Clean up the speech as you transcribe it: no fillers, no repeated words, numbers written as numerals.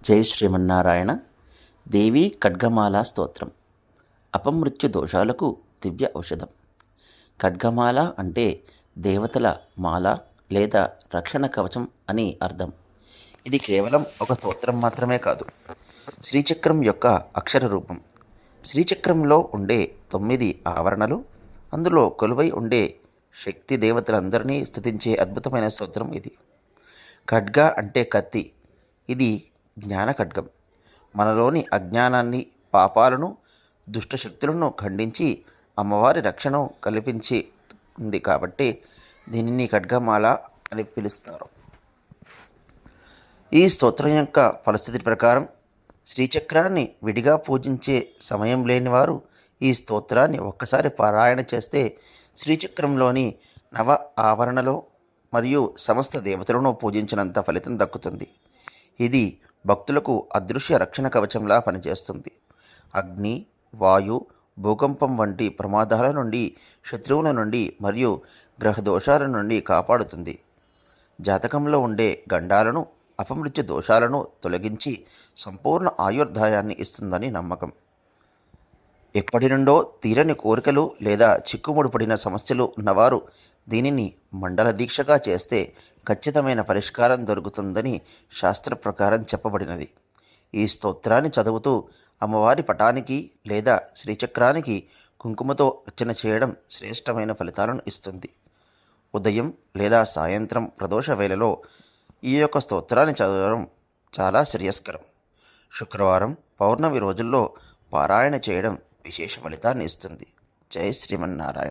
జై శ్రీమన్నారాయణ. దేవి ఖడ్గమాల స్తోత్రం. అపమృత్యు దోషాలకు దివ్య ఔషధం. ఖడ్గమాల అంటే దేవతల మాల లేదా రక్షణ కవచం అని అర్థం. ఇది కేవలం ఒక స్తోత్రం మాత్రమే కాదు, శ్రీచక్రం యొక్క అక్షర రూపం. శ్రీచక్రంలో ఉండే 9 ఆవరణలు, అందులో కొలువై ఉండే శక్తి దేవతలందరినీ స్తుతించే అద్భుతమైన స్తోత్రం ఇది. ఖడ్గ అంటే కత్తి. ఇది జ్ఞాన ఖడ్గం. మనలోని అజ్ఞానాన్ని, పాపాలను, దుష్టశక్తులను ఖండించి అమ్మవారి రక్షణ కల్పించి ఉంది కాబట్టి దీనిని ఖడ్గమాల అని పిలుస్తారు. ఈ స్తోత్రం యొక్క పరిస్థితి ప్రకారం శ్రీచక్రాన్ని విడిగా పూజించే సమయం లేని వారు ఈ స్తోత్రాన్ని ఒక్కసారి పారాయణ చేస్తే శ్రీచక్రంలోని నవ ఆవరణలో మరియు సమస్త దేవతలను పూజించినంత ఫలితం దక్కుతుంది. ఇది భక్తులకు అదృశ్య రక్షణ కవచంలా పనిచేస్తుంది. అగ్ని, వాయు, భూకంపం వంటి ప్రమాదాల నుండి, శత్రువుల నుండి మరియు గ్రహదోషాల నుండి కాపాడుతుంది. జాతకంలో ఉండే గండాలను, అపమృత్యు దోషాలను తొలగించి సంపూర్ణ ఆయుర్దాయాన్ని ఇస్తుందని నమ్మకం. ఎప్పటి నుండో తీరని కోరికలు లేదా చిక్కుముడిపడిన సమస్యలు ఉన్నవారు దీనిని మండల దీక్షగా చేస్తే ఖచ్చితమైన పరిష్కారం దొరుకుతుందని శాస్త్ర ప్రకారం చెప్పబడినది. ఈ స్తోత్రాన్ని చదువుతూ అమ్మవారి పటానికి లేదా శ్రీచక్రానికి కుంకుమతో అర్చన చేయడం శ్రేష్టమైన ఫలితాలను ఇస్తుంది. ఉదయం లేదా సాయంత్రం ప్రదోష వేళలో ఈ యొక్క స్తోత్రాన్ని చదవడం చాలా శ్రేయస్కరం. శుక్రవారం, పౌర్ణమి రోజుల్లో పారాయణ చేయడం విశేష ఫలితాన్ని ఇస్తుంది. జై శ్రీమన్నారాయణ.